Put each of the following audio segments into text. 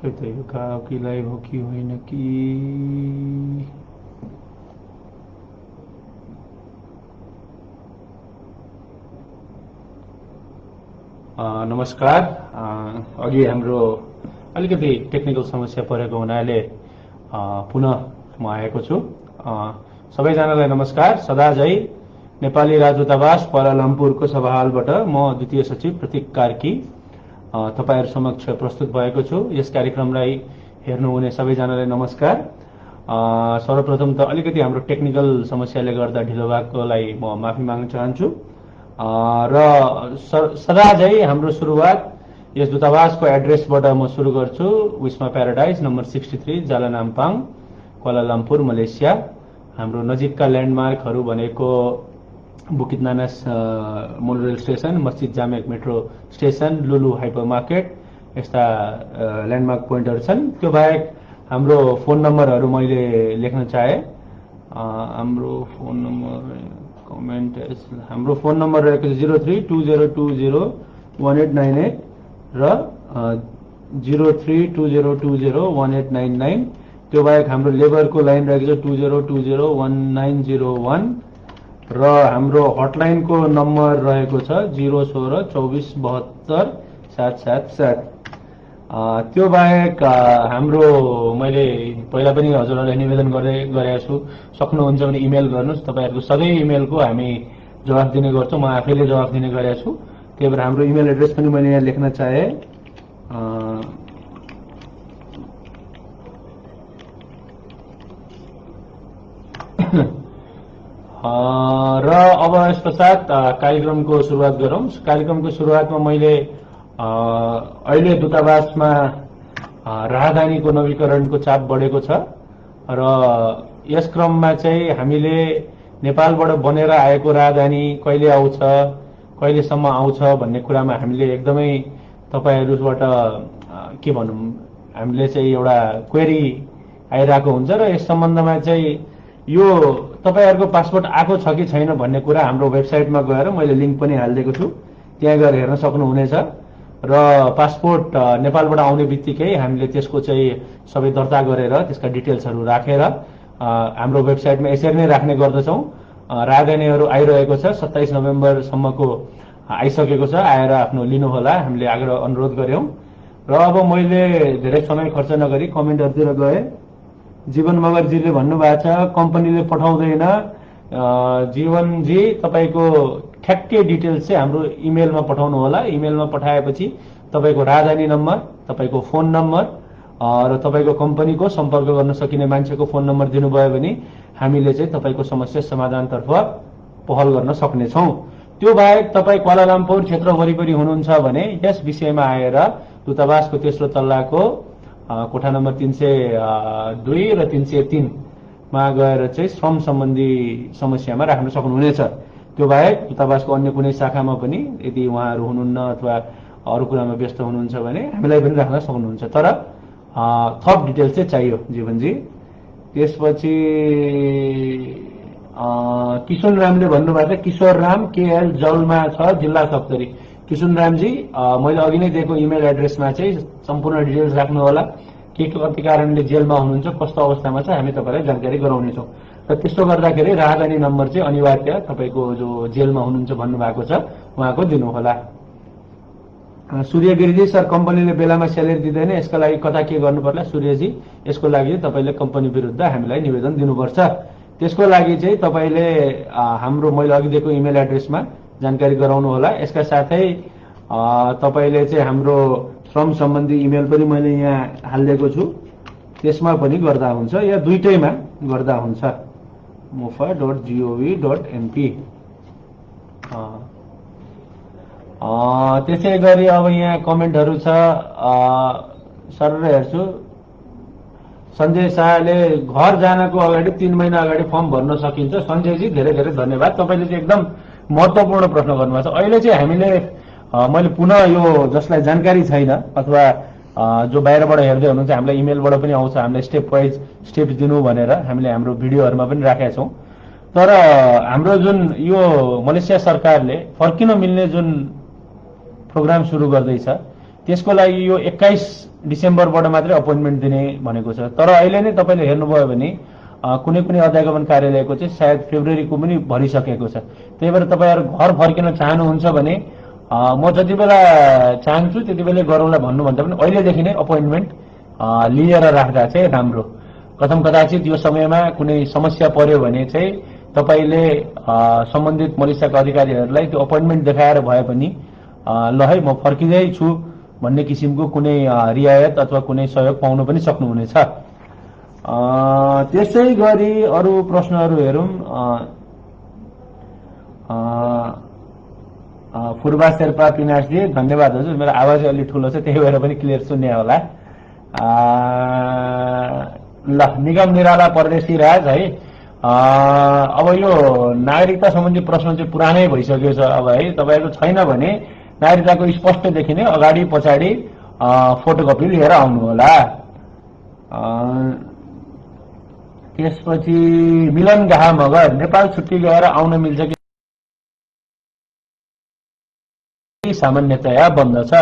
खै त यो का हो कि लाइभ हो कि होइन कि नमस्कार। अघि हाम्रो अलिकति टेक्निकल समस्या परेको हुनाले पुनः म आएको छु। सबैजनालाई नमस्कार। सदाझै नेपाली राजदूतावास क्वालालम्पुरको सभाहालबाट म द्वितीय सचिव प्रतीक कार्की तपाईहरु समक्ष प्रस्तुत भएको छु। यस कार्यक्रमलाई हेर्नुहुने सबैजनालाई नमस्कार। सर्वप्रथम त अलिकति हाम्रो टेक्निकल समस्याले गर्दा ढिलो भएकोलाई म माफी माग्न चाहन्छु। र सदाझै हाम्रो सुरुवात यस दूतावासको एड्रेसबाट म सुरु गर्छु। विस्मा प्याराडाइज नम्बर 63 जाला नाम्पाङ क्वालालम्पुर मलेसिया। हाम्रो नजिकका ल्यान्डमार्कहरू भनेको बुकित नानास monorail station, Masjid Jamek metro station, Lulu hypermarket यस्ता ल्यान्डमार्क पोइन्टहरू छन्। त्यो बाहेक हाम्रो फोन नम्बरहरू मैले लेख्न चाहे। हाम्रो फोन नम्बर कमेन्ट हाम्रो फोन नम्बर रहेको छ 0320201898 र 0320201899। त्यो बाहेक हाम्रो लेबरको लाइन रहेको छ 20201901 र हाम्रो हटलाइनको नम्बर रहेको छ 016242777। त्यो बाहेक हाम्रो मैले पहिला पनि हजुरहरूलाई निवेदन गरेको छु, सक्नुहुन्छ भने इमेल गर्नुस्। तपाईहरुको सबै इमेलको हामी जवाफ दिने गर्छौं। म आफैले जवाफ दिने गरेको छु। त्यही भएर हाम्रो इमेल एड्रेस पनि मैले यहाँ लेख्न चाहे। र अब यस पश्चात कार्यक्रमको सुरुवात गरौँ। कार्यक्रमको सुरुवातमा मैले अहिले दूतावासमा राहदानीको नवीकरणको चाप बढेको छ र यस क्रममा चाहिँ हामीले नेपालबाट बनेर आएको राहदानी कहिले आउँछ, कहिलेसम्म आउँछ भन्ने कुरामा हामीले एकदमै तपाईहरुबाट के भनौं, हामीले चाहिँ एउटा क्वेरी आइरहेको हुन्छ र यस सम्बन्धमा चाहिँ यो तपाईहरुको पासपोर्ट आएको छ कि छैन भन्ने कुरा हाम्रो वेबसाइटमा गएर मैले लिंक पनि हालिदिएको छु, त्यहाँ गएर हेर्न सक्नुहुनेछ। र पासपोर्ट नेपालबाट आउने बित्तिकै हामीले त्यसको चाहिँ सबै दर्ता गरेर त्यसका डिटेल्सहरू राखेर हाम्रो वेबसाइटमा यसरी नै राख्ने गर्दछौं। राहदानीहरू आइरहेको छ, 27 नोभेम्बरसम्मको आइसकेको छ, आएर आफ्नो लिनु होला हामीले आग्रह अनुरोध गर्यौं। र अब मैले धेरै समय खर्च नगरी कमेन्टहरुतिर गए। जीवन मगरजीले भन्नुभएको छ कम्पनीले पठाउँदैन। जीवनजी तपाईको ठ्याक्कै डिटेल्स चाहिँ हाम्रो इमेलमा पठाउनु होला। इमेलमा पठाएपछि तपाईको राहदानी नम्बर, तपाईको फोन नम्बर र तपाईको कम्पनीको सम्पर्क गर्न सकिने मान्छेको फोन नम्बर दिनुभयो भने हामीले चाहिँ तपाईको समस्या समाधानतर्फ पहल गर्न सक्ने छौं। त्यो बाहेक तपाई क्वालालम्पुर क्षेत्र वरिपरि हुनुहुन्छ भने यस विषयमा आएर दूतावासको तेस्रो तल्लाको कोठा नम्बर 302 र 303 मा गएर चाहिँ श्रम सम्बन्धी समस्यामा राख्न सक्नुहुनेछ। त्यो बाहेक दूतावासको अन्य कुनै शाखामा पनि यदि उहाँहरू हुनुहुन्न अथवा अरू कुरामा व्यस्त हुनुहुन्छ भने हामीलाई पनि राख्न सक्नुहुन्छ। तर थप डिटेल्स चाहिँ चाहियो जीवनजी। त्यसपछि किशोर रामले भन्नुभएको छ किशोर राम केएल जलमा छ, जिल्ला सप्तरी। किशोर रामजी मैले अघि नै दिएको इमेल एड्रेसमा चाहिँ सम्पूर्ण डिटेल्स राख्नु होला। के कति कारणले जेलमा हुनुहुन्छ, कस्तो अवस्थामा छ, हामी तपाईलाई जानकारी गराउनेछौँ। र त्यस्तो गर्दाखेरि राहदानी नम्बर चाहिँ अनिवार्य तपाईको जो जेलमा हुनुहुन्छ भन्नुभएको छ उहाँको दिनु होला। सूर्यगिरीजी सर कम्पनीले बेलामा स्यालेरी दिँदैन, यसका लागि कता के गर्नु पर्ला? सूर्यजी यसको लागि तपाईले कम्पनी विरुद्ध हामीलाई निवेदन दिनुपर्छ। त्यसको लागि चाहिँ तपाईले हाम्रो मैले अघि दिएको इमेल एड्रेसमा जानकारी गराउनु होला। यसका साथै तपाईले चाहिँ हाम्रो श्रम सम्बन्धी इमेल पनि मैले यहाँ हालिदिएको छु, त्यसमा पनि गर्दा हुन्छ या दुईटैमा गर्दा हुन्छ। mofa.gov.mp। त्यसै गरी अब यहाँ कमेन्टहरू छ, सर हेर्छु। सञ्जय शाहले घर जानको अगाडि 3 महिना अगाडि फर्म भर्न सकिन्छ। सञ्जयजी धेरै धेरै धन्यवाद, तपाईले चाहिँ एकदम महत्त्वपूर्ण प्रश्न गर्नुभएको छ। अहिले चाहिँ हामीले मैले पुनः यो जसलाई जानकारी छैन अथवा जो बाहिरबाट हेर्दै हुनुहुन्छ हामीलाई इमेलबाट पनि आउँछ, हामीलाई स्टेप वाइज स्टेप्स दिनु भनेर हामीले हाम्रो भिडियोहरुमा पनि राखेका छौं। तर हाम्रो जुन यो मलेसिया सरकारले फर्किन मिल्ने जुन प्रोग्राम सुरु गर्दैछ त्यसको लागि यो 21 डिसेम्बरबाट मात्रै अपोइन्टमेन्ट दिने भनेको छ। तर अहिले नै तपाईँले हेर्नुभयो भने कुनै कुनै अध्यागमन कार्यालयको चाहिँ सायद फेब्रुअरीको पनि भरिसकेको छ। त्यही भएर तपाईँहरू घर फर्किन चाहनुहुन्छ भने म जति बेला चाहन्छु त्यति बेला गरौँला भन्नुभन्दा पनि अहिलेदेखि नै अपोइन्टमेन्ट लिएर राख्दा चाहिँ राम्रो। कथम कदाचित यो समयमा कुनै समस्या पर्यो भने चाहिँ तपाईँले सम्बन्धित मलेसियाका अधिकारीहरूलाई त्यो अपोइन्टमेन्ट देखाएर भए पनि ल है म फर्किँदै छु भन्ने किसिमको कुनै रियायत अथवा कुनै सहयोग पाउन पनि सक्नुहुनेछ। त्यसै गरी अरू प्रश्नहरू हेरौँ। फुर्बा शेर्पा पिनासजी धन्यवाद हजुर, मेरो आवाज अलि ठुलो छ त्यही भएर पनि क्लियर सुन्ने होला। ल निगम निराला परदेशी राज है, अब यो नागरिकता सम्बन्धी प्रश्न चाहिँ पुरानै भइसक्यो छ। अब है तपाईँको छैन भने नागरिकताको स्पष्ट देखिने अगाडि पछाडि फोटोकपी लिएर आउनु होला। त्यसपछि मिलन गाहा मगर नेपाल छुट्टी गएर आउन मिल्छ कि सामान्यतया बन्द छ।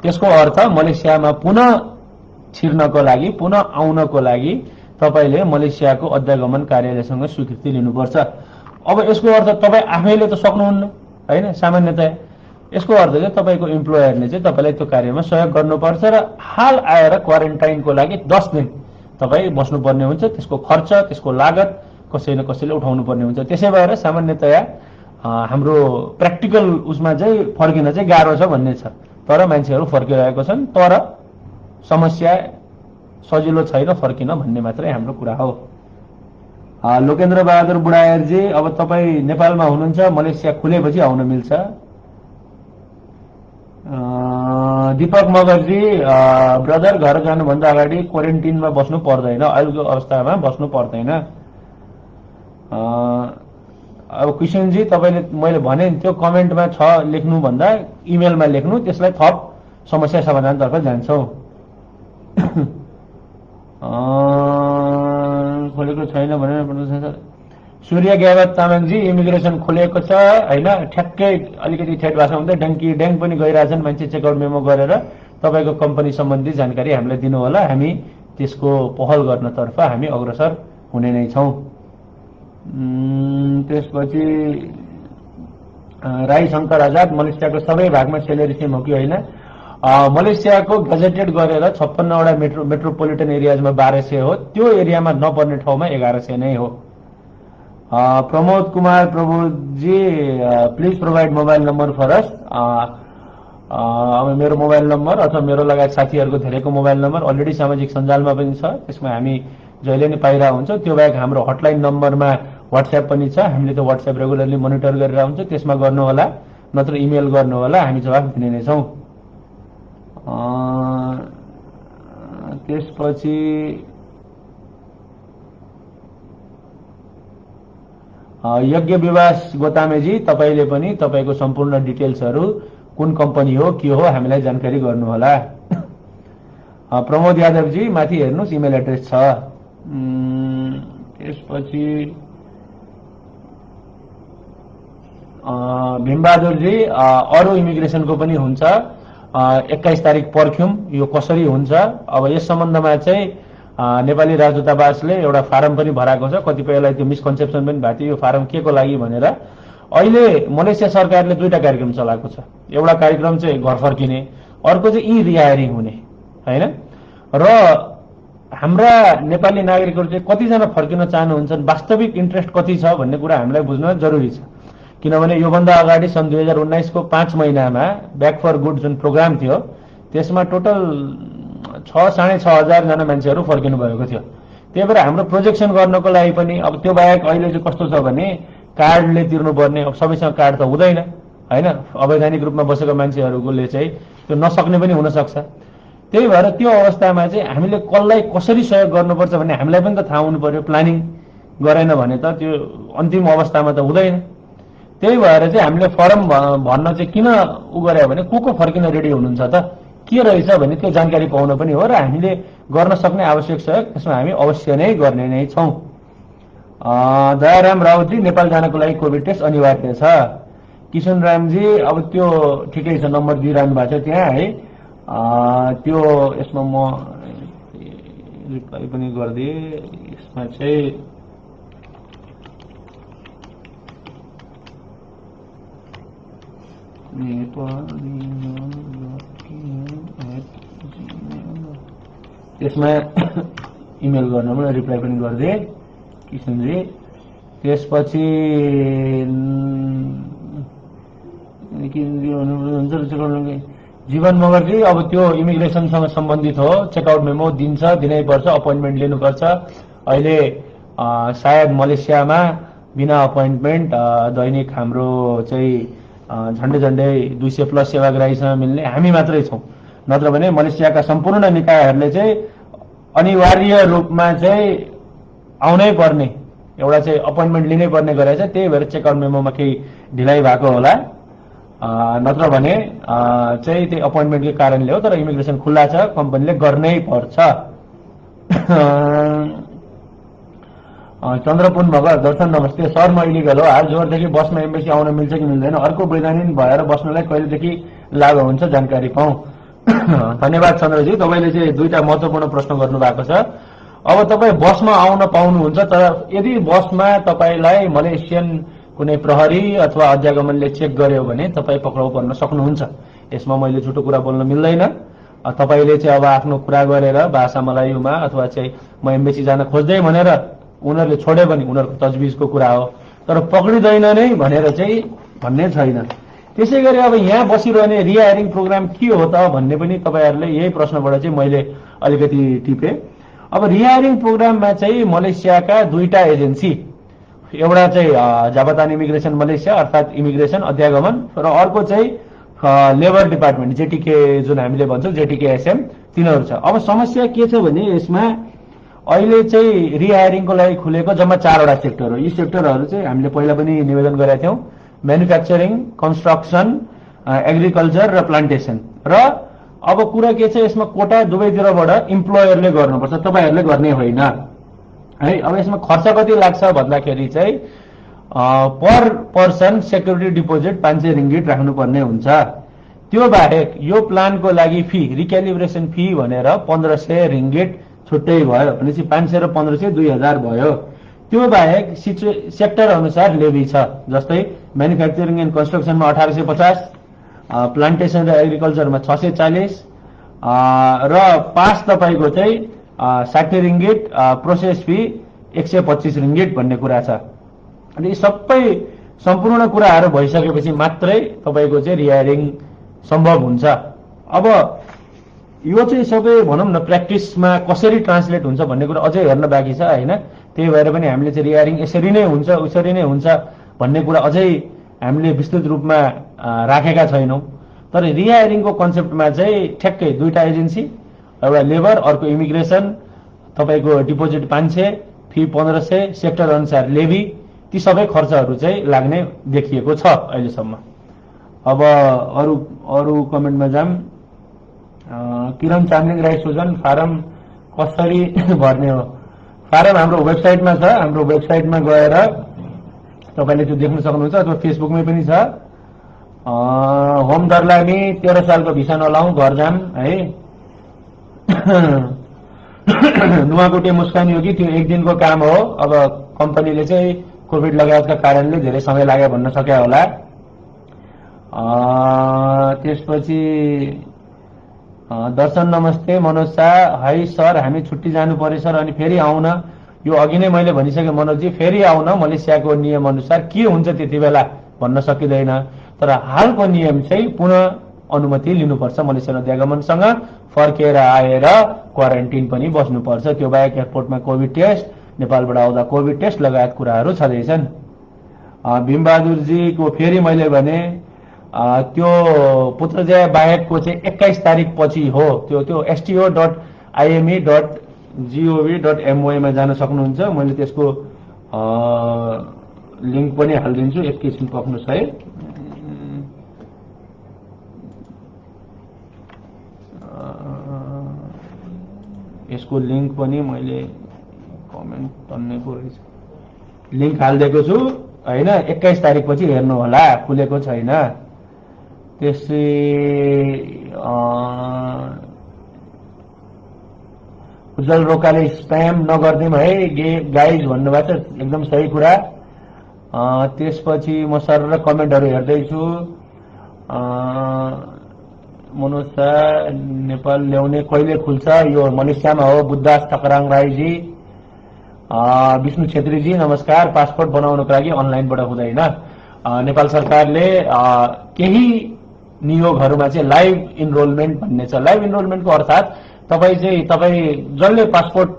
त्यसको अर्थ मलेसियामा पुनः छिर्नको लागि पुनः आउनको लागि तपाईले मलेसियाको अध्यागमन कार्यालयसँग स्वीकृति लिनुपर्छ। अब यसको अर्थ तपाईँ आफैले त सक्नुहुन्न हैन सामान्यतया। यसको अर्थ चाहिँ तपाईको इम्प्लोयरले चाहिँ तपाईलाई त्यो कार्यमा सहयोग गर्नुपर्छ र हाल आएर क्वारेन्टाइनको लागि 10 दिन तपाईँ बस्नुपर्ने हुन्छ। त्यसको खर्च त्यसको लागत कसै न कसैले उठाउनु पर्ने हुन्छ। त्यसै भएर सामान्यतया हाम्रो प्र्याक्टिकल उसमा चाहिँ फर्किन चाहिँ गाह्रो छ भन्ने छ। तर मान्छेहरू फर्किरहेको छन्, तर समस्या सजिलो छैन फर्किन भन्ने मात्रै हाम्रो कुरा हो। लोकेन्द्र बहादुर बुढायरजी अब तपाईँ नेपालमा हुनुहुन्छ, मलेसिया खुलेपछि आउन मिल्छ। दीपक मगरजी ब्रदर घर जानुभन्दा अगाडि क्वारेन्टिनमा बस्नु पर्दैन, अहिलेको अवस्थामा बस्नु पर्दैन। अब कृष्णजी तपाईले मैले भने त्यो कमेन्टमा छ लेख्नु भन्दा इमेलमा लेख्नु, त्यसलाई थप समस्या समाधानतर्फ जान्छौँ। खोलेको छैन भने सूर्य ग्यावत तामाङजी इमिग्रेसन खोलेको छ हैन, ठ्याक्कै अलिकति ठेट भाषा हुँदै डङ्की ड्याङ पनि गइरहेछन् मान्छे चेकआउट मेमो गरेर। तपाईको कम्पनी सम्बन्धी जानकारी हामीलाई दिनु होला, हामी त्यसको पहल गर्नतर्फ हामी अग्रसर हुने नै छौं। त्यसपछि राई शंकर आजाद मलेसियाको सबै भागमा सेलेरी सेम हो कि होइन? मलेसियाको गजेटेड गरेर 56 वटा मेट्रोपोलिटन एरियाजमा 1200 हो, त्यो एरियामा नपर्ने ठाउँमा 1100 नै हो। Pramod Kumar Prabhuji please provide mobile number for us. अब मेरो मोबाइल नम्बर अथवा मेरो लगायत साथीहरूको धेरैको मोबाइल नम्बर अलरेडी सामाजिक सञ्जालमा पनि छ, त्यसमा हामी जहिले नै पाइरहेको हुन्छ। त्यो बाहेक हाम्रो हटलाइन नम्बरमा व्हाट्सएप पनि छ, हामीले त्यो व्हाट्सएप रेगुलरली मोनिटर गरिरहेको हुन्छ, त्यसमा गर्नु होला नत्र इमेल गर्नु होला, हामी जवाफ दिने नै छौं। त्यसपछि यज्ञ विवास गोतामेजी तपाईले पनि तपाईको सम्पूर्ण डिटेल्सहरू कुन कम्पनी हो के हो हामीलाई जानकारी गर्नु होला। प्रमोद यादवजी माथि हेर्नुस् इमेल एड्रेस छ। त्यसपछि भीमबहादुरजी अरु इमिग्रेसनको पनि हुन्छ, 21 तारिक पर्ख्यौं यो कसरी हुन्छ। अब यस सम्बन्धमा चाहिँ नेपाली राजदूतावासले एउटा फारम पनि भराएको छ, कतिपयलाई त्यो मिसकन्सेप्सन पनि भएको थियो यो फारम के को लागि भनेर। अहिले मलेसिया सरकारले दुईटा कार्यक्रम चलाएको छ, एउटा कार्यक्रम चाहिँ घर फर्किने, अर्को चाहिँ ई रिहायरिङ हुने हैन। र हाम्रा नेपाली नागरिकहरू चाहिँ कतिजना फर्किन चाहनुहुन्छन्, वास्तविक इन्ट्रेस्ट कति छ भन्ने कुरा हामीलाई बुझ्न जरुरी छ। किनभने योभन्दा अगाडि सन् 2019 को 5 महिनामा ब्याक फर गुड जुन प्रोग्राम थियो त्यसमा टोटल 6-6.5 हजार जना मान्छेहरू फर्किनु भएको थियो। त्यही भएर हाम्रो प्रोजेक्सन गर्नको लागि पनि अब त्यो बाहेक अहिले चाहिँ कस्तो छ भने कार्डले तिर्नुपर्ने, अब सबैसँग कार्ड त हुँदैन हैन, अवैधानिक रूपमा बसेको मान्छेहरूले चाहिँ त्यो नसक्ने पनि हुन सक्छ। त्यही भएर त्यो अवस्थामा चाहिँ हामीले कसलाई कसरी सहयोग गर्नुपर्छ भन्ने हामीलाई पनि त थाहा हुनु पर्यो। प्लानिङ गरेन भने त त्यो अन्तिम अवस्थामा त हुँदैन। त्यही भएर चाहिँ हामीले फर्म भन्न चाहिँ किन गर्यो भने को फर्किन रेडी हुनुहुन्छ त के रहेछ भने त्यो जानकारी पाउन पनि हो र हामीले गर्न सक्ने आवश्यक सहयोग त्यसमा हामी अवश्य नै गर्ने नै छौं। दयाराम राउतजी नेपाल जानको लागि कोभिड टेस्ट अनिवार्य छ। किशन रामजी अब त्यो ठिकै छ, नम्बर दिइरहनु भएको छ त्यहाँ है। त्यो यसमा म रिप्लाई पनि गरिदिए। यसमा चाहिँ त्यसमा इमेल गर्नुमा रिप्लाई पनि गरिदिए किशनजी। त्यसपछि जीवन मगरजी, अब त्यो इमिग्रेसनसँग सम्बन्धित हो, चेकआउट मेमो दिन्छ, दिनै पर्छ, अपोइन्टमेन्ट लिनुपर्छ। अहिले सायद मलेसियामा बिना अपोइन्टमेन्ट दैनिक हाम्रो चाहिँ झन्डै झन्डै 200+ सेवाग्राहीसँग मिल्ने हामी मात्रै छौँ। नत्र भने मलेसियाका सम्पूर्ण निकायहरूले चाहिँ अनिवार्य रूपमा चाहिँ आउनै पर्ने, एउटा चाहिँ अपोइन्टमेन्ट लिनै पर्ने गरेछ। त्यही भएर चेकआउट मेमोमा केही ढिलाइ भएको होला, नत्र भने चाहिँ त्यही अपोइन्टमेन्टकै कारणले हो। तर इमिग्रेसन खुल्ला छ, कम्पनीले गर्नै पर्छ। चन्द्रपुन भगर, दर्शन नमस्ते सर, म इलिगल हो, हाल जोरदेखि बसमा एम्बेसी आउन मिल्छ कि मिल्दैन, अर्को वैधानिक भएर बस्नलाई कहिलेदेखि लागु हुन्छ, जानकारी पाऊँ। धन्यवाद चन्द्रजी, तपाईँले चाहिँ दुईटा महत्त्वपूर्ण प्रश्न गर्नु भएको छ। अब तपाईँ बसमा आउन पाउनुहुन्छ, तर यदि बसमा तपाईँलाई मलेसियन कुनै प्रहरी अथवा अध्यागमनले चेक गर्यो भने तपाईँ पक्राउ पर्न सक्नुहुन्छ। यसमा मैले झुटो कुरा बोल्न मिल्दैन। तपाईँले चाहिँ अब आफ्नो कुरा गरेर भाषा मलायुमा अथवा चाहिँ म एम्बेसी जान खोज्दै भनेर उनीहरूले छोड्यो भने उनीहरूको तजविजको कुरा हो, तर पक्रिँदैन नै भनेर चाहिँ भन्ने छैन। त्यसै गरी अब यहाँ बसिरहने रिहायरिङ प्रोग्राम के हो त भन्ने पनि तपाईँहरूले यही प्रश्नबाट चाहिँ मैले अलिकति टिपेँ। अब रिहायरिङ प्रोग्राममा चाहिँ मलेसियाका दुईटा एजेन्सी, एउटा चाहिँ जाबातान इमिग्रेसन मलेसिया अर्थात् इमिग्रेसन अध्यागमन, र अर्को चाहिँ लेबर डिपार्टमेन्ट जेटिके जुन हामीले भन्छौँ जेटिके एसएम, तिनीहरू छ। अब समस्या के छ भने यसमा अहिले चाहिँ रिहायरिङको लागि खुलेको जम्मा 4वटा सेक्टर हो। यी सेक्टरहरू चाहिँ हामीले पहिला पनि निवेदन गरेका थियौँ, म्यानुफ्याक्चरिङ, कन्स्ट्रक्सन, एग्रिकल्चर र प्लान्टेसन। र अब कुरा के छ, यसमा कोटा दुवैतिरबाट इम्प्लोयरले गर्नुपर्छ, तपाईँहरूले गर्ने होइन है। अब यसमा खर्च कति लाग्छ भन्दाखेरि चाहिँ पर पर्सन सेक्युरिटी डिपोजिट 500 रिङ्गिट राख्नुपर्ने हुन्छ। त्यो बाहेक यो प्लानको लागि फी, रिक्यालिब्रेसन फी भनेर 1500 रिङ्गिट छुट्टै भयो भनेपछि 500 र 1500 2000 भयो। त्यो बाहेक सेक्टर अनुसार लेभी छ, जस्तै म्यानुफ्याक्चरिङ एन्ड कन्स्ट्रक्सनमा 1850, प्लान्टेसन र एग्रिकल्चरमा 640 र पास तपाईँको चाहिँ 60 रिङ्गिट, प्रोसेस फी 125 रिङ्गिट भन्ने कुरा छ। अनि यी सबै सम्पूर्ण कुराहरू भइसकेपछि मात्रै तपाईँको चाहिँ रिहायरिङ सम्भव हुन्छ। अब यो चाहिँ सबै भनौँ न प्र्याक्टिसमा कसरी ट्रान्सलेट हुन्छ भन्ने कुरा अझै हेर्न बाँकी छ होइन। त्यही भएर पनि हामीले चाहिँ रिहायरिङ यसरी नै हुन्छ उसरी नै हुन्छ भन्ने कुरा अझै हामीले विस्तृत रूपमा राखेका छैनौँ। तर रिहायरिङको कन्सेप्टमा चाहिँ ठ्याक्कै दुईटा एजेन्सी, एउटा लेबर अर्को इमिग्रेसन, तपाईँको डिपोजिट 500, फी 1500, सेक्टर अनुसार लेभी, ती सबै खर्चहरू चाहिँ लाग्ने देखिएको छ अहिलेसम्म। अब अरू कमेन्टमा जाम। किरण चामलिङ राई सुजन, फारम कसरी भर्ने हो? फारम हाम्रो वेबसाइटमा छ, हाम्रो वेबसाइटमा गएर तपाईँले त्यो देख्न सक्नुहुन्छ, अथवा फेसबुकमै पनि छ। होम दर्लामी 13 सालको भिसा नलाउँ, घर जाम है। नुवाकोटे मुस्कान योगी, त्यो एक दिनको काम हो। अब कम्पनीले चाहिँ कोभिड लगायतका कारणले धेरै समय लाग्यो भन्न सक्या होला। त्यसपछि दर्शन नमस्ते मनोज शाह, हाई सर, हामी छुट्टी जानु पर्यो सर, अनि फेरि आउन, यो अघि नै मैले भनिसकेँ मनोजजी, फेरि आउन मलेसियाको नियम अनुसार के हुन्छ त्यति बेला भन्न सकिँदैन। तर हालको नियम चाहिँ पुनः अनुमति लिनुपर्छ मलेसियन अध्यागमनसँग, फर्केर आएर क्वारेन्टिन पनि बस्नुपर्छ। त्यो बाहेक एयरपोर्टमा कोभिड टेस्ट, नेपालबाट आउँदा कोभिड टेस्ट लगायत कुराहरू छँदैछन्। भीमबहादुरजीको फेरि मैले भने त्यो पुत्रजय बाहेकको चाहिँ 21 तारिक पछि हो। त्यो sto.ime.gov.my मा जान सक्नुहुन्छ। मैले त्यसको लिङ्क पनि हालिदिन्छु, एकैछिन पक्नुहोस् है। यसको लिङ्क पनि मैले कमेन्ट तन्नेको रहेछ, लिङ्क हालिदिएको छु होइन। 21 तारिक पछि हेर्नु होला, खुलेको छैन। त्यसै उज्जवल रोकाले स्प्याम नगर्दिउँ है गाइज भन्नुभएको छ, एकदम सही कुरा। त्यसपछि म सर र कमेन्टहरू हेर्दैछु। मनोज शाह नेपाल ल्याउने कहिले खुल्छ? यो मलेसियामा हो। बुद्धास ठकराङ राईजी, विष्णु छेत्रीजी नमस्कार। पासपोर्ट बनाउनको लागि अनलाइनबाट हुँदैन। नेपाल सरकारले केही नियोगहरूमा चाहिँ लाइभ इनरोलमेन्ट भन्ने छ। लाइभ इनरोलमेन्टको अर्थात् तपाईँ जसले पासपोर्ट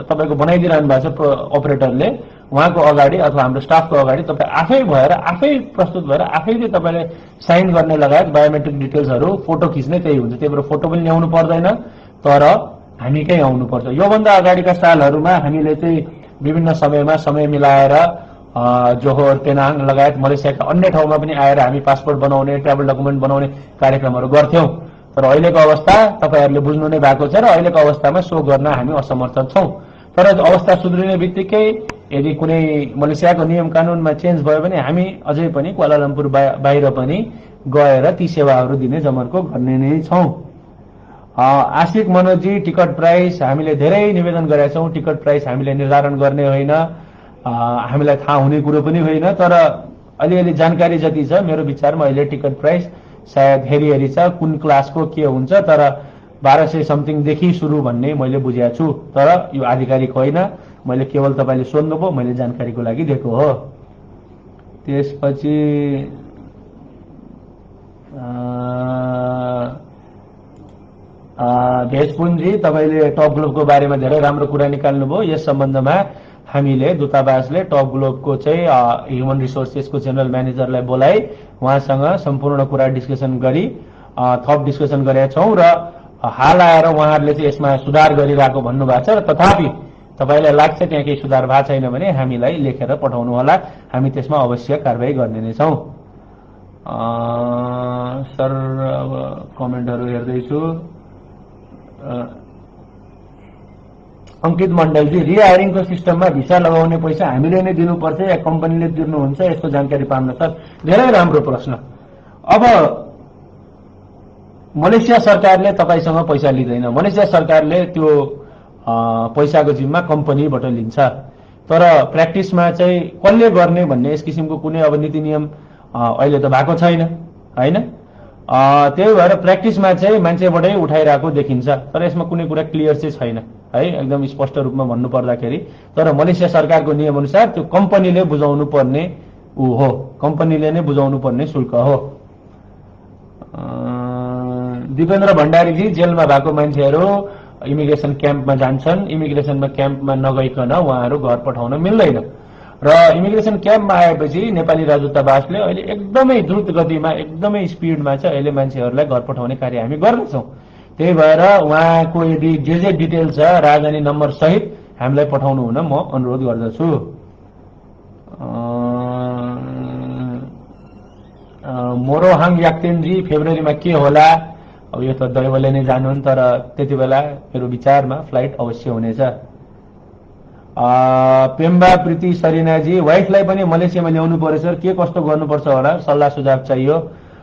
तपाईँको बनाइदिइरहनु भएको छ अपरेटरले, उहाँको अगाडि अथवा हाम्रो स्टाफको अगाडि तपाईँ आफै भएर, आफै प्रस्तुत भएर, आफैले तपाईँले साइन गर्ने लगायत बायोमेट्रिक डिटेल्सहरू फोटो खिच्ने त्यही हुन्छ। त्यही भएर फोटो पनि ल्याउनु पर्दैन, तर हामीकै आउनुपर्छ। योभन्दा अगाडिका सालहरूमा हामीले चाहिँ विभिन्न समयमा समय मिलाएर जोहोर, पेनाङ लगायत मलेसियाका अन्य ठाउँमा पनि आएर हामी पासपोर्ट बनाउने, ट्राभल डकुमेन्ट बनाउने कार्यक्रमहरू गर्थ्यौं। तर अहिलेको अवस्था तपाईहरूले बुझ्नु नै भएको छ र अहिलेको अवस्थामा सो गर्न हामी असमर्थ छौं। तर अवस्था सुध्रिने बित्तिकै यदि कुनै मलेसियाको नियम कानूनमा चेन्ज भयो भने हामी अझै पनि क्वालालम्पुर बाहिर पनि गएर ती सेवाहरू दिने जमर्को गर्ने नै छौं। आशिक मनोजी, टिकट प्राइस हामीले धेरै निवेदन गरेका छौं। टिकट प्राइस हामीले निर्धारण गर्ने होइन, हामीलाई थाहा हुने कुरो पनि होइन, तर अलिअलि जानकारी जति छ मेरो विचारमा अहिले टिकट प्राइस सायद हेरी छ कुन क्लासको के हुन्छ, तर 1200 समथिङ देखि सुरु भन्ने मैले बुझेको छु। तर यो आधिकारिक होइन, मैले केवल तपाईले सोध्नुभयो, मैले जानकारीको लागि दिएको हो। त्यसपछि भेजपुनजी, तपाईले टप ग्लोबको बारेमा धेरै राम्रो कुरा निकाल्नुभयो। यस सम्बन्धमा हामीले दूतावासले टप ग्लोबको चाहिँ ह्युमन रिसोर्सेसको जेनरल म्यानेजरलाई बोलाइ उहाँसँग सम्पूर्ण कुरा डिस्कसन गरी थप डिस्कसन गरेका छौं र हाल आएर उहाँहरूले चाहिँ यसमा सुधार गरिरहेको भन्नुभएको छ। र तथापि तपाईलाई लाग्छ त्यहाँ केही सुधार भएको छैन भने हामीलाई लेखेर पठाउनु होला, हामी त्यसमा अवश्य कारबाही गर्ने नै छौं। सर अब कमेन्टहरू हेर्दैछु। अंकित मण्डलजी, रिहायरिङको सिस्टममा भिसा लगाउने पैसा हामीले नै दिनुपर्छ या कम्पनीले तिर्नुहुन्छ? यसको जानकारी पाउन सर। धेरै राम्रो प्रश्न। अब मलेसिया सरकारले तपाईसँग पैसा लिँदैन, मलेसिया सरकारले त्यो पैसाको जिम्मा कम्पनीबाट लिन्छ। तर प्र्याक्टिसमा चाहिँ कसले गर्ने भन्ने यस किसिमको कुनै अब नीति नियम अहिले त भएको छैन हैन। त्यही भएर प्र्याक्टिसमा चाहिँ मान्छेबाटै उठाइरहेको देखिन्छ, तर यसमा कुनै कुरा क्लियर चाहिँ छैन है, एकदम स्पष्ट रूपमा भन्नु पर्दाखेरि। तर मलेसिया सरकारको नियम अनुसार त्यो कम्पनीले बुझाउनु पर्ने हो, कम्पनीले नै बुझाउनु पर्ने शुल्क हो। दिपेन्द्र भण्डारीजी, जेलमा भएको मान्छेहरू इमिग्रेसन क्याम्पमा जान्छन्, इमिग्रेसनमा क्याम्पमा नगइकन उहाँहरू घर पठाउन मिल्दैन र इमिग्रेसन क्याम्पमा आएपछि नेपाली राजदूतावासले अहिले एकदमै द्रुत गतिमा, एकदमै स्पिडमा चाहिँ अहिले मान्छेहरूलाई घर पठाउने कार्य हामी गर्दैछौँ। त्यही भएर उहाँको यदि जे डिटेल छ राजधानी नम्बर सहित हामीलाई पठाउनु हुन म अनुरोध गर्दछु। मोरोहाङ याक्तेनजी, फेब्रुअरीमा के होला? अब यो त दैवले नै जानुहुन्, तर त्यति बेला मेरो विचारमा फ्लाइट अवश्य हुनेछ। पेम्बा प्रीति सरिनाजी, वाइफलाई पनि मलेसियामा ल्याउनु पर्यो सर, के कस्तो गर्नुपर्छ होला? सल्लाह सुझाव चाहियो।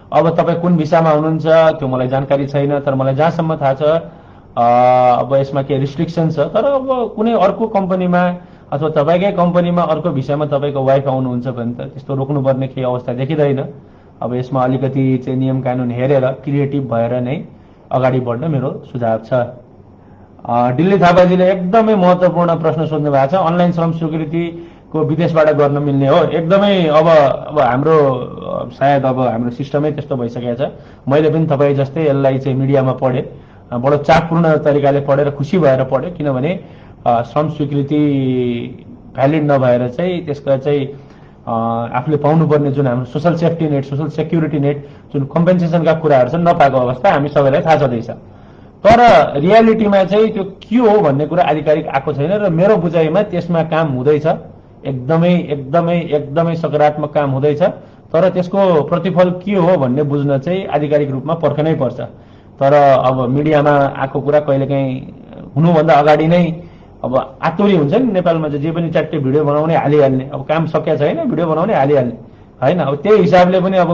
अब तपाईँ कुन भिसामा हुनुहुन्छ त्यो मलाई जानकारी छैन, तर मलाई जहाँसम्म थाहा छ अब यसमा के रिस्ट्रिक्सन छ। तर अब कुनै अर्को कम्पनीमा अथवा तपाईँकै कम्पनीमा अर्को भिसामा तपाईँको वाइफ आउनुहुन्छ भने त त्यस्तो रोक्नुपर्ने केही अवस्था देखिँदैन। अब यसमा अलिकति चाहिँ नियम कानुन हेरेर क्रिएटिभ भएर नै अगाडि बढ्न मेरो सुझाव छ। दिल्ली थापाजीले एकदमै महत्त्वपूर्ण प्रश्न सोध्नु भएको छ। अनलाइन श्रम स्वीकृतिको विदेशबाट गर्न मिल्ने हो? एकदमै अब हाम्रो सायद अब हाम्रो सिस्टमै त्यस्तो भइसकेको छ। मैले पनि तपाईँ जस्तै यसलाई चाहिँ मिडियामा पढेँ, बडो चापपूर्ण तरिकाले पढेर खुसी भएर पढेँ, किनभने श्रम स्वीकृति भ्यालिड नभएर चाहिँ त्यसका चाहिँ आफूले पाउनुपर्ने जुन हाम्रो social safety net, social security net, जुन कम्पेन्सेसनका कुराहरू छन् नपाएको अवस्था हामी सबैलाई थाहा छँदैछ। तर रियालिटीमा चाहिँ त्यो के हो भन्ने कुरा आधिकारिक आएको छैन र मेरो बुझाइमा त्यसमा काम हुँदैछ, एकदमै एकदमै एकदमै सकारात्मक काम हुँदैछ। तर त्यसको प्रतिफल के हो भन्ने बुझ्न चाहिँ आधिकारिक रूपमा पर्खनै पर्छ। तर अब मिडियामा आएको कुरा कहिलेकाहीँ हुनुभन्दा अगाडि नै अब आतुरी हुन्छ नि नेपालमा चाहिँ, जे पनि च्याट्टे भिडियो बनाउने हालिहाल्ने, अब काम सकिया छैन भिडियो बनाउने हालिहाल्ने हैन। अब त्यही हिसाबले पनि अब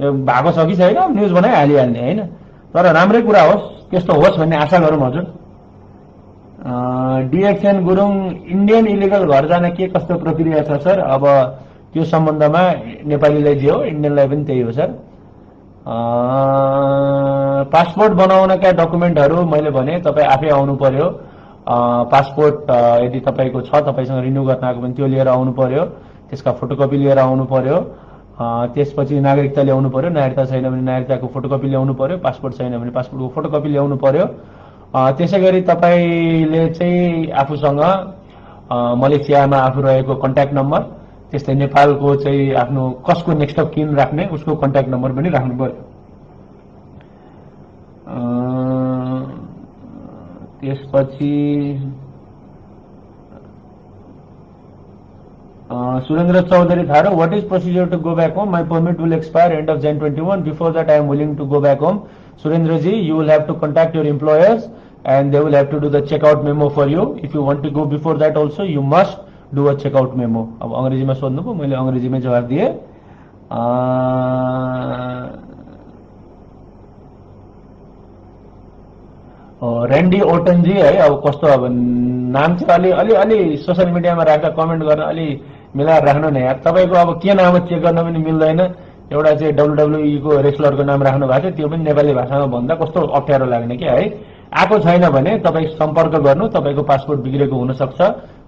यो भएको छ कि छैन न्युज बनाइ हालिहाल्ने होइन, तर राम्रै कुरा होस्, त्यस्तो होस् भन्ने आशा गरौँ हजुर। डिएक्सन गुरुङ, इन्डियन इलिगल घर जान के कस्तो प्रक्रिया छ सर? अब त्यो सम्बन्धमा नेपालीलाई जे हो इन्डियनलाई पनि त्यही हो सर। पासपोर्ट बनाउनका डकुमेन्टहरू मैले भने तपाईँ आफै आउनु पर्यो। पासपोर्ट यदि तपाईँको छ, तपाईँसँग रिन्यू गर्न आएको भने त्यो लिएर आउनु पर्यो, त्यसका फोटोकपी लिएर आउनु पर्यो। त्यसपछि नागरिकता ल्याउनु पर्यो, नागरिकता छैन भने नागरिकताको फोटोकपी ल्याउनु पर्यो, पासपोर्ट छैन भने पासपोर्टको फोटोकपी ल्याउनु पर्यो। त्यसै गरी तपाईँले चाहिँ आफूसँग मलेसियामा आफू रहेको कन्ट्याक्ट नम्बर, त्यस्तै नेपालको चाहिँ आफ्नो कसको नेक्स्ट अफ किन राख्ने उसको कन्ट्याक्ट नम्बर पनि राख्नु पर्यो। त्यसपछि Surendra Chaudhary Tharu, what is procedure to go back home? My permit will expire end of Jan 21. Before that I am willing to go back home. Surendra ji, you will have to contact your employers and they will have to do the checkout memo for you. If you want to go before that also, you must do a checkout memo. अब अंग्रेजीमा सोध्नुभयो, मैले अंग्रेजीमै जवाब दिए। Randy ओटन जी है, अब कस्तो अब नाम चाहिँ अलि सोशल मिडियामा राख्दा कमेन्ट गर्न अलि मिलाएर राख्नु न यार। तपाईँको अब के नाम चेक गर्न पनि मिल्दैन। एउटा चाहिँ WWE को रेस्लरको नाम राख्नु भएको थियो, त्यो पनि नेपाली भाषामा भन्दा कस्तो अप्ठ्यारो लाग्ने के है। आएको छैन भने तपाईँ सम्पर्क गर्नु, तपाईँको पासपोर्ट बिग्रेको हुनसक्छ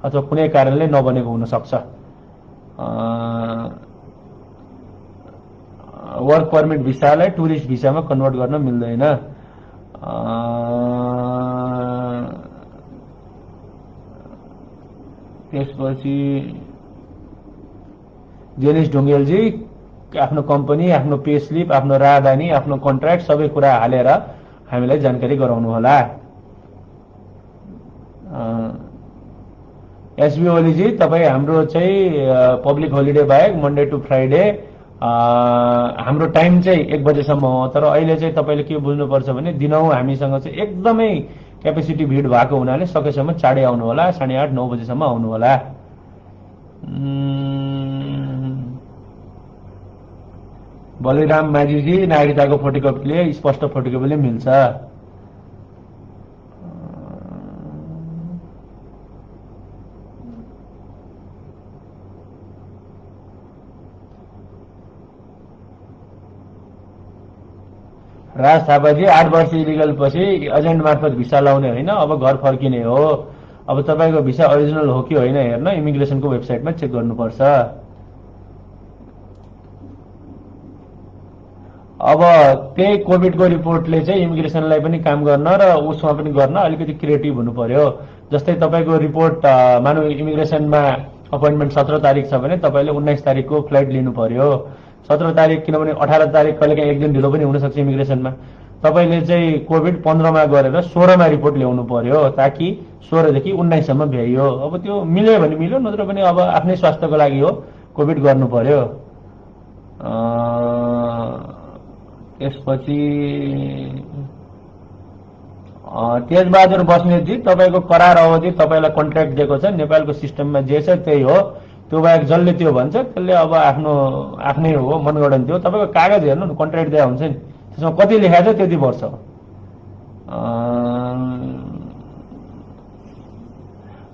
अथवा कुनै कारणले नबनेको हुनसक्छ। वर्क पर्मिट भिसालाई टुरिस्ट भिसामा कन्भर्ट गर्न मिल्दैन। त्यसपछि जेनिस ढुङ्गेलजी, आफ्नो कम्पनी, आफ्नो पे स्लिप, आफ्नो राजधानी, आफ्नो कन्ट्र्याक्ट सबै कुरा हालेर हामीलाई जानकारी गराउनु होला। एसबी ओलीजी, तपाईँ हाम्रो चाहिँ पब्लिक होलिडे बाहेक मन्डे टु फ्राइडे हाम्रो टाइम चाहिँ 1 बजेसम्म हो, तर अहिले चाहिँ तपाईँले के बुझ्नुपर्छ भने दिनौँ हामीसँग चाहिँ एकदमै क्यापेसिटी भिड भएको हुनाले सकेसम्म चाँडै आउनु होला, 8:30 9 बजेसम्म आउनु होला। बलिराम माझीजी, नागरिकताको फोटोकपीले स्पष्ट फोटोकपीले मिल्छ। राज थापाजी, 8 वर्ष इलिगल पछि एजेन्ट मार्फत भिसा लाउने होइन, अब घर फर्किने हो। अब तपाईँको भिसा ओरिजिनल हो कि होइन हेर्न इमिग्रेसनको वेबसाइटमा चेक गर्नुपर्छ। अब त्यही कोभिडको रिपोर्टले चाहिँ इमिग्रेसनलाई पनि काम गर्न र उसमा पनि गर्न अलिकति क्रिएटिभ हुनु पर्यो। जस्तै तपाईँको रिपोर्ट मानव इमिग्रेसनमा अपोइन्टमेन्ट 17 तारिक छ भने तपाईँले 19 तारिकको फ्लाइट लिनु पर्यो। 17 तारिक किनभने 18 तारिक कहिलेकाहीँ एक दिन ढिलो पनि हुनसक्छ इमिग्रेसनमा। तपाईँले चाहिँ कोभिड 15 मा गरेर 16 मा रिपोर्ट ल्याउनु पर्यो, ताकि 16 देखि 19 सम्म भ्याइयो। अब त्यो मिल्यो भने मिल्यो, नत्र पनि अब आफ्नै स्वास्थ्यको लागि हो, कोभिड गर्नु पर्यो। त्यसपछि तेजबहादुर बस्नेतजी, तपाईँको करार अवधि तपाईँलाई कन्ट्र्याक्ट दिएको छ, नेपालको सिस्टममा जे छ त्यही हो, त्यो बाहेक जसले त्यो भन्छ त्यसले अब आफ्नै हो, मनगढन्ती हो। तपाईँको कागज हेर्नु न, कन्ट्र्याक्ट दिए हुन्छ नि, त्यसमा कति लेखाएको छ त्यति वर्ष हो।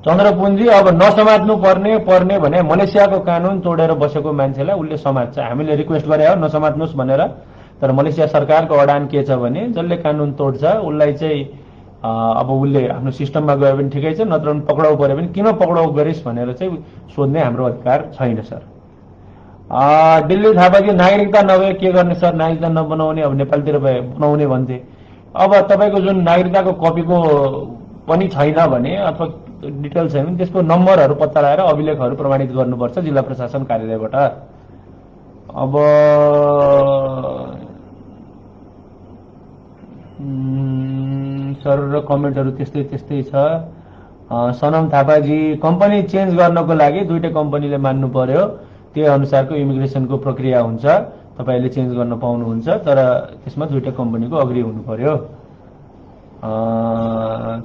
चन्द्रपुञ्जी, अब नसमात्नु पर्ने भने मलेसियाको कानुन तोडेर बसेको मान्छेलाई उसले समात्छ। हामीले रिक्वेस्ट गरे हो नसमात्नुहोस् भनेर, तर मलेसिया सरकारको अडान के छ भने जसले कानुन तोड्छ उसलाई चाहिँ अब उसले आफ्नो सिस्टममा गयो भने ठिकै छ, नत्र पनि पक्राउ पर्यो भने किन पक्राउ गरिस् भनेर चाहिँ सोध्ने हाम्रो अधिकार छैन सर। दिल्ली थापाजी, नागरिकता नभए के गर्ने सर? नागरिकता नबनाउने, अब नेपालतिर बनाउने भन्थे। अब तपाईँको जुन नागरिकताको कपीको पनि छैन भने अथवा डिटेल छैन भने त्यसको नम्बरहरू पत्ता लगाएर अभिलेखहरू प्रमाणित गर्नुपर्छ जिल्ला प्रशासन कार्यालयबाट। अब सर र कमेन्टहरू त्यस्तै छ। सनम थापाजी, कम्पनी चेन्ज गर्नको लागि दुईटै कम्पनीले मान्नु पर्यो, त्यही अनुसारको इमिग्रेसनको प्रक्रिया हुन्छ, तपाईँले चेन्ज गर्न पाउनुहुन्छ, तर त्यसमा दुईटै कम्पनीको अग्री हुनु पर्यो।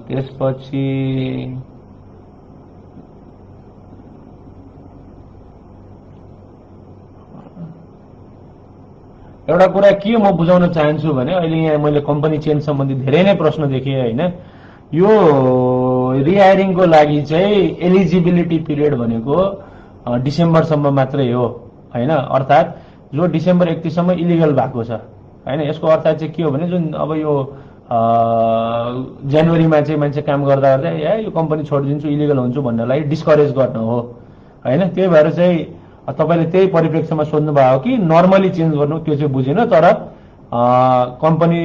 त्यसपछि एउटा कुरा के म बुझाउन चाहन्छु भने अहिले यहाँ मैले कम्पनी चेन्ज सम्बन्धी धेरै नै प्रश्न देखेँ होइन। यो रिहायरिङको लागि चाहिँ एलिजिबिलिटी पिरियड भनेको डिसेम्बरसम्म मात्रै हो होइन। अर्थात् जो डिसेम्बर 31 सम्म इलिगल भएको छ होइन। यसको अर्थ चाहिँ के हो भने जुन अब यो जनवरीमा चाहिँ मान्छे काम गर्दा गर्दा यो कम्पनी छोडिदिन्छु इलिगल हुन्छु भन्नलाई डिस्करेज गर्न हो होइन। त्यही भएर चाहिँ तपाईँले त्यही परिप्रेक्ष्यमा सोध्नु भयो हो कि नर्मली चेन्ज गर्नु, त्यो चाहिँ बुझेन। तर कम्पनी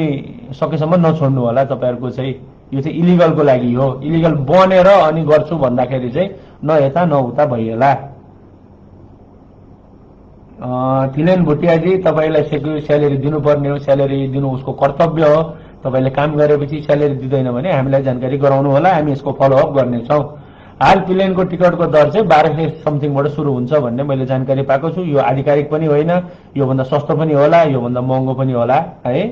सकेसम्म नछोड्नु होला तपाईँहरूको चाहिँ, यो चाहिँ इलिगलको लागि हो। इलिगल बनेर अनि गर्छु भन्दाखेरि चाहिँ न यता न उता भइएला। थिलेन भुटियाजी, तपाईँलाई स्यालेरी दिनुपर्ने हो, स्यालेरी दिनु उसको कर्तव्य हो। तपाईँले काम गरेपछि स्यालेरी दिँदैन भने हामीलाई जानकारी गराउनु होला, हामी यसको फलोअप गर्नेछौँ। हाल प्लेनको टिकटको दर चाहिँ 1200 समथिङबाट सुरु हुन्छ भन्ने मैले जानकारी पाएको छु। यो आधिकारिक पनि होइन, योभन्दा सस्तो पनि होला, योभन्दा महँगो पनि होला है।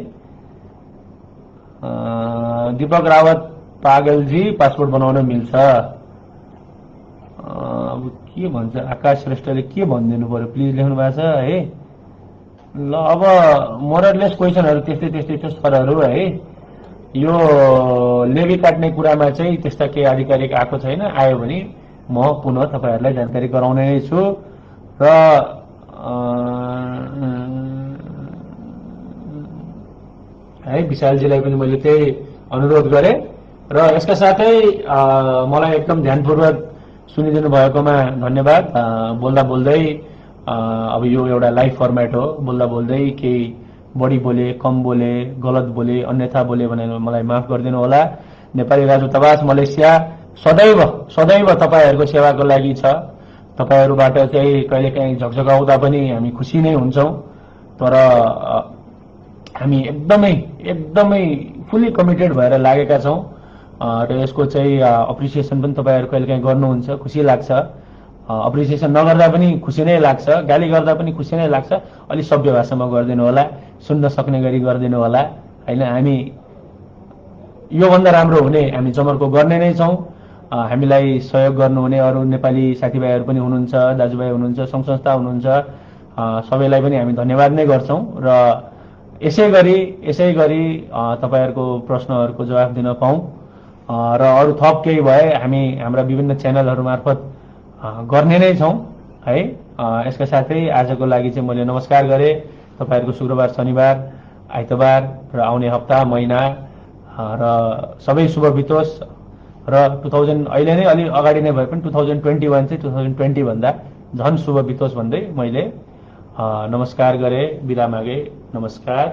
दीपक रावत पागलजी, पासपोर्ट बनाउन मिल्छ। अब के भन्छ आकाश श्रेष्ठले के भनिदिनु पर्यो प्लिज लेख्नु भएको छ है। ल अब मोरलेस क्वेसनहरू त्यस्तै त्यस्तै छ सरहरू है। यो लेबी काट्ने कुरामा चाहिँ त्यस्ता केही आधिकारिक आएको छैन। आयो भने म पुनः तपाईँहरूलाई जानकारी गराउने नै छु। र है विशालजीलाई पनि मैले त्यही अनुरोध गरेँ। र यसका साथै मलाई एकदम ध्यानपूर्वक सुनिदिनु भएकोमा धन्यवाद। बोल्दा बोल्दै अब यो एउटा लाइभ फर्मेट हो, बोल्दा बोल्दै केही बढी बोले, कम बोले, गलत बोले, अन्यथा बोले भनेर मलाई माफ गरिदिनु होला। नेपाली राजदूतावास मलेसिया सदैव सदैव तपाईँहरूको सेवाको लागि छ। तपाईँहरूबाट चाहिँ कहिलेकाहीँ झकझकाउँदा पनि हामी खुसी नै हुन्छौँ। तर हामी एकदमै एकदमै फुल्ली कमिटेड भएर लागेका छौँ। र यसको चाहिँ अप्रिसिएसन पनि तपाईँहरू कहिलेकाहीँ गर्नुहुन्छ, खुसी लाग्छ। अप्रिसिएसन नगर्दा पनि खुसी नै लाग्छ, गाली गर्दा पनि खुसी नै लाग्छ। अलि सभ्य भाषामा गरिदिनु होला, सुन्न सक्ने गरी गरिदिनु होला होइन। हामी योभन्दा राम्रो हुने हामी जमर्को गर्ने नै छौँ। हामीलाई सहयोग गर्नुहुने अरू नेपाली साथीभाइहरू पनि हुनुहुन्छ, दाजुभाइ हुनुहुन्छ, सङ्घ संस्था हुनुहुन्छ, सबैलाई पनि हामी धन्यवाद नै गर्छौँ। र यसै गरी तपाईँहरूको प्रश्नहरूको जवाफ दिन पाऊँ र अरू थप केही भए हामी हाम्रा विभिन्न च्यानलहरू मार्फत गर्ने नै छौँ है। यसका साथै आजको लागि चाहिँ मैले नमस्कार गरेँ। तपाईँहरूको शुक्रबार, शनिबार, आइतबार र आउने हप्ता, महिना र सबै शुभ बितोस्। र 2000 अहिले नै अलि अगाडि नै भए पनि 2021 चाहिँ 2020 भन्दा झन् शुभ बितोस् भन्दै मैले नमस्कार गरेँ, बिदा मागे। नमस्कार।